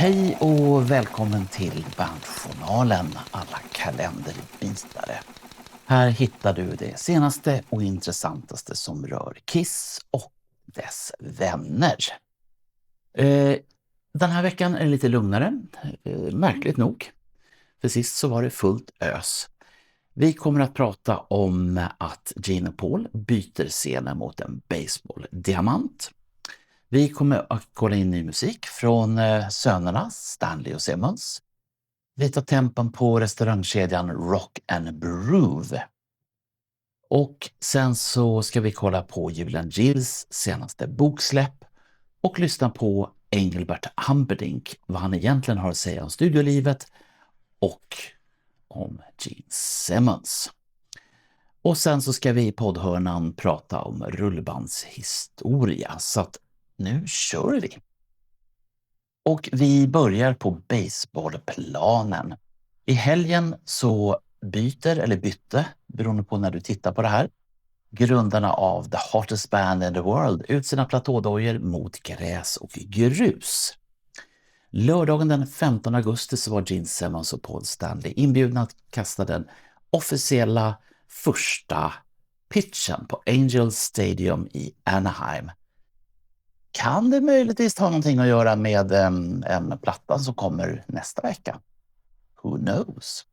Hej och välkommen till Bandjournalen, alla kalenderbitare. Här hittar du det senaste och intressantaste som rör Kiss och dess vänner. Den här veckan är det lite lugnare, märkligt nog. För sist så var det fullt ös. Vi kommer att prata om att Gene och Paul byter scenen mot en baseballdiamant. Vi kommer att kolla in ny musik från sönerna Stanley och Simmons. Vi tar tempen på restaurangkedjan Rock and Brew. Och sen så ska vi kolla på Julian Gills senaste boksläpp och lyssna på Engelbert Humperdinck, vad han egentligen har att säga om studiolivet och om Gene Simmons. Och sen så ska vi i poddhörnan prata om rullbandshistoria, så att nu kör vi! Och vi börjar på baseballplanen. I helgen så bytte, beroende på när du tittar på det här, grundarna av The Hottest Band in the World ut sina platådojor mot gräs och grus. Lördagen den 15 augusti så var Gene Simmons och Paul Stanley inbjudna att kasta den officiella första pitchen på Angels Stadium i Anaheim. Kan det möjligtvis ha någonting att göra med en platta som kommer nästa vecka? Who knows?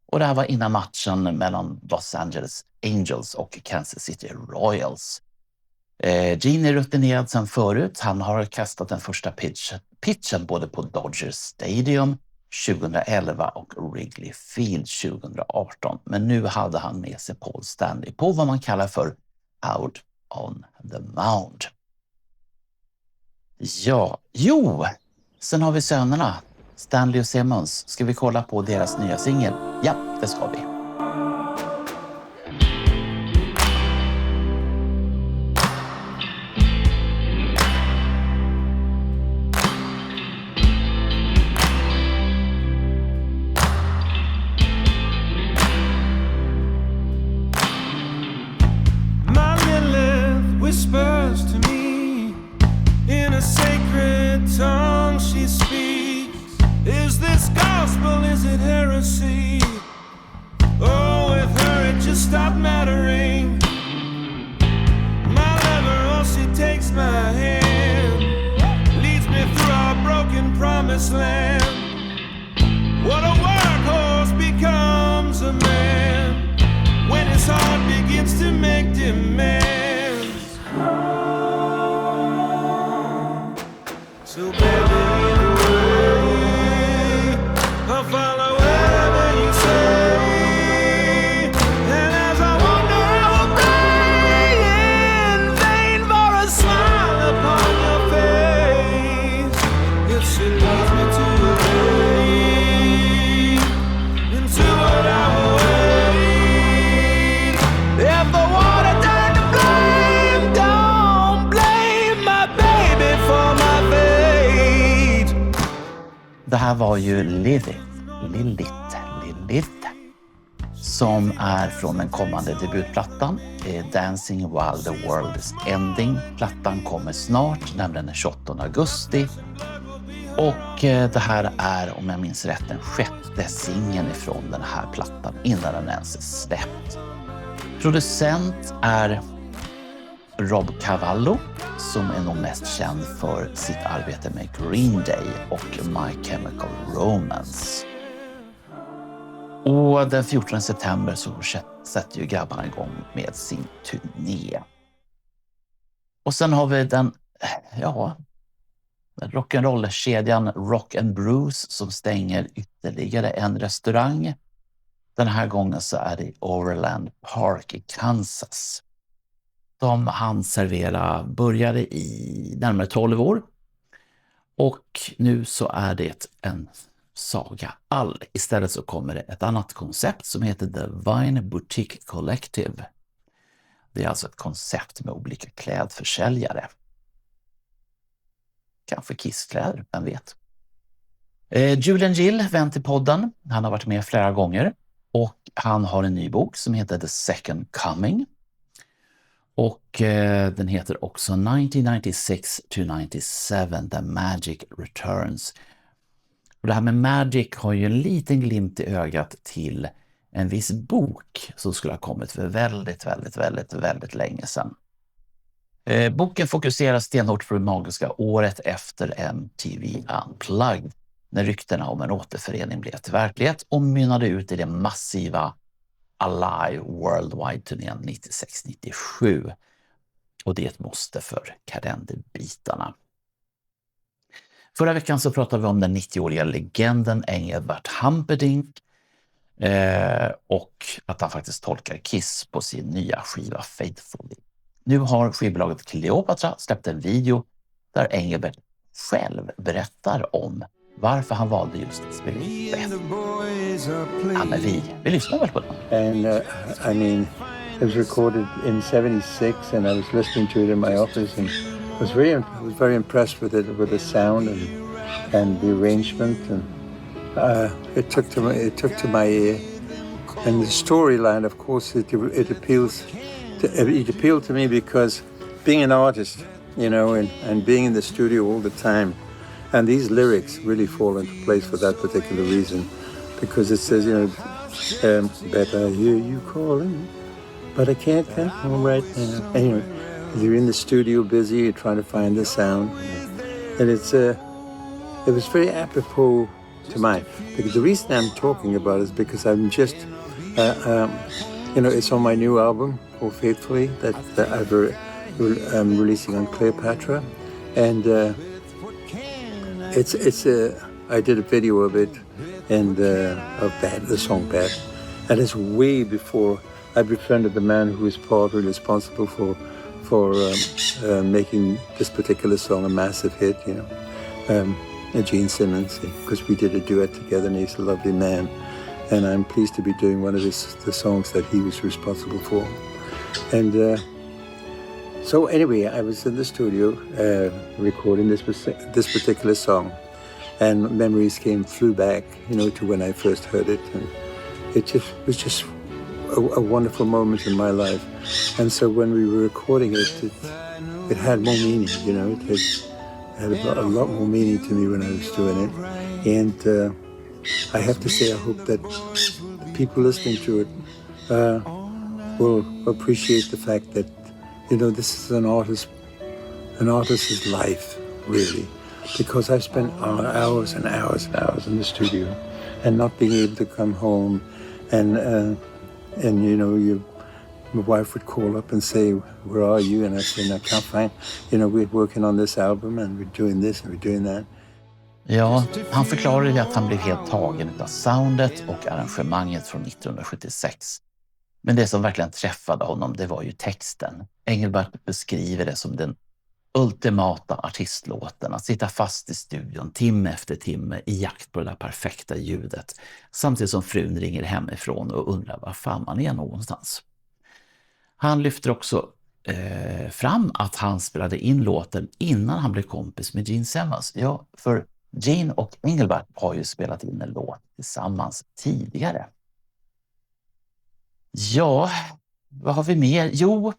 Och det här var innan matchen mellan Los Angeles Angels och Kansas City Royals. Gene är rutinerad sedan förut. Han har kastat den första pitchen både på Dodger Stadium 2011 och Wrigley Field 2018. Men nu hade han med sig Paul Stanley på vad man kallar för Out on the Mound. Sen har vi sönerna Stanley och Simmons. Ska vi kolla på deras nya singel? Ja, det ska vi. Whispers to me in a sacred tongue she speaks. Is this gospel, is it heresy? Oh, with her it just stopped mattering. My lover, oh, she takes my hand, leads me through our broken promised land. What a workhorse becomes a man when his heart begins to make demands. So baby, either way, I'll follow whatever you say. And as I wander, I will pray in vain for a smile upon your face. If she leads me to a grave, into what I will wait. If the water turned to flame, don't blame my baby for my fate. Det här var ju Lilith, som är från den kommande debutplattan Dancing While the World is Ending. Plattan kommer snart, nämligen den 28 augusti. Och det här är, om jag minns rätt, den 6:e singeln ifrån den här plattan innan den ens är släppt. Producent är Rob Cavallo, som är nog mest känd för sitt arbete med Green Day och My Chemical Romance. Och den 14 september så sätter ju grabbarna igång med sin turné. Och sen har vi den rock'n'roll-kedjan Rock and Brew som stänger ytterligare en restaurang. Den här gången så är det Overland Park i Kansas. De hann servera burgare i närmare 12 år. Och nu så är det en saga all. Istället så kommer det ett annat koncept som heter The Vine Boutique Collective. Det är alltså ett koncept med olika klädförsäljare. Kanske kisskläder, vem vet. Julian Gill, vän till podden. Han har varit med flera gånger. Och han har en ny bok som heter The Second Coming. Och den heter också 1996 to 97, The Magic Returns. Och det här med Magic har ju en liten glimt i ögat till en viss bok som skulle ha kommit för väldigt länge sedan. Boken fokuserar stenhårt på det magiska året efter MTV Unplugged, när ryktena om en återförening blev till verklighet och mynnade ut i den massiva Alive Worldwide-turnén 96-97. Och det är ett måste för kalendernbitarna. Förra veckan så pratade vi om den 90-åriga legenden Engelbert Humperdinck och att han faktiskt tolkar Kiss på sin nya skiva Faithfully. Nu har skivbolaget Cleopatra släppt en video där Engelbert själv berättar om varför han valde just att spela in Beth. Ja, men vi lyssnar väl på den. And I mean, it was recorded in '76, and I was listening to it in my office, and was very impressed with it, with the sound and the arrangement, and it took to my ear. And the storyline, of course, it appealed to me because being an artist, you know, and being in the studio all the time, and these lyrics really fall into place for that particular reason, because it says, you know, better hear you calling, but I can't come home right now. Anyway, you're in the studio busy, you're trying to find the sound, and it was very apropos to mine. Because the reason I'm talking about it is because I'm just, you know, it's on my new album called Faithfully that I'm releasing on Cleopatra, and I did a video of it, and of the song Bad, and it's way before I befriended the man who is partly responsible for making this particular song a massive hit, you know, Gene Simmons, because we did a duet together, and he's a lovely man, and I'm pleased to be doing one of the songs that he was responsible for. And so anyway, I was in the studio recording this particular song, and memories flew back, you know, to when I first heard it, and it was just a wonderful moment in my life. And so when we were recording it, it had more meaning, you know, it had a lot more meaning to me when I was doing it. And I have to say, I hope that people listening to it will appreciate the fact that, you know, this is an artist's life, really. Because I've spent hours and hours and hours in the studio, and not being able to come home, and you know, my wife would call up and say, "Where are you?" And I say, "I can't find. You know, we're working on this album, and we're doing this and we're doing that." Ja, han förklarade ju att han blev helt tagen av soundet och arrangemanget från 1976. Men det som verkligen träffade honom, det var ju texten. Engelbert beskriver det som den ultimata artistlåten, att sitta fast i studion timme efter timme i jakt på det där perfekta ljudet, samtidigt som frun ringer hemifrån och undrar var fan man är någonstans. Han lyfter också fram att han spelade in låten innan han blev kompis med Gene Simmons. Ja, för Gene och Engelbert har ju spelat in en låt tillsammans tidigare. Ja, vad har vi mer? Jo,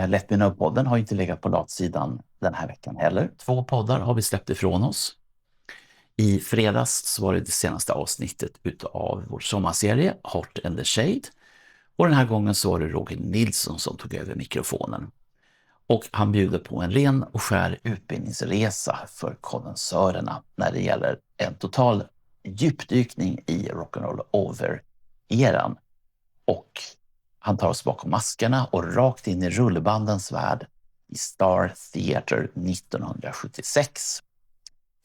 Let Me Know-podden har inte legat på latsidan den här veckan heller. 2 poddar har vi släppt ifrån oss. I fredags så var det senaste avsnittet utav vår sommarserie Hot and the Shade. Och den här gången så var det Roger Nilsson som tog över mikrofonen. Och han bjuder på en ren och skär utbildningsresa för kondensörerna när det gäller en total djupdykning i rock'n'roll over-eran. Och han tar oss bakom maskerna och rakt in i rullbandens värld i Star Theater 1976.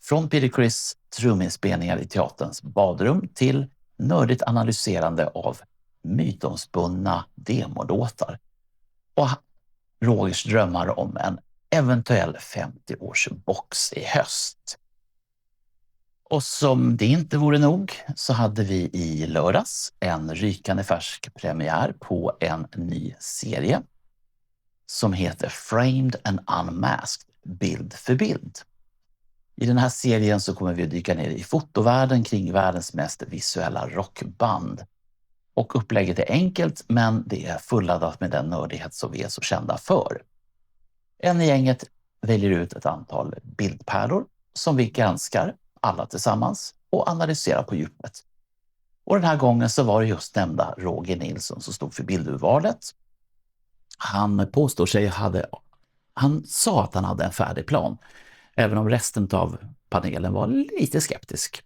Från Peter Criss truminspelningar i teaterns badrum till nördigt analyserande av mytomspunna demolåtar. Och Rogers drömmar om en eventuell 50-årsbox i höst. Och som det inte vore nog så hade vi i lördags en rykande färsk premiär på en ny serie som heter Framed and Unmasked, bild för bild. I den här serien så kommer vi att dyka ner i fotovärlden kring världens mest visuella rockband Och upplägget är enkelt, men det är fulladdat med den nördighet som vi är så kända för. En i gänget väljer ut ett antal bildpärlor som vi granskar alla tillsammans och analyserar på djupet. Och den här gången så var det just nämnda Roger Nilsson som stod för bildurvalet. Han sa att han hade en färdig plan, även om resten av panelen var lite skeptisk.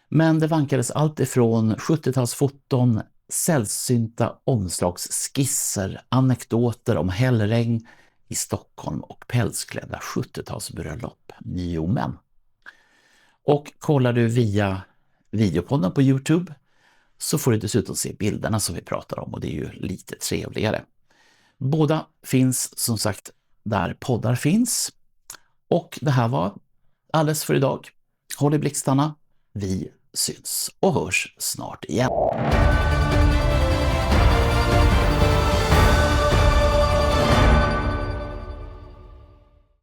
Men det vankades allt ifrån 70-talsfoton, sällsynta omslagsskisser, anekdoter om hällregn i Stockholm och pälsklädda 70-talsbröllop, 9 män. Och kollar du via videopodden på YouTube så får du dessutom se bilderna som vi pratar om, och det är ju lite trevligare. Båda finns som sagt där poddar finns. Och det här var alles för idag. Håll i blixtarna. Vi syns och hörs snart igen.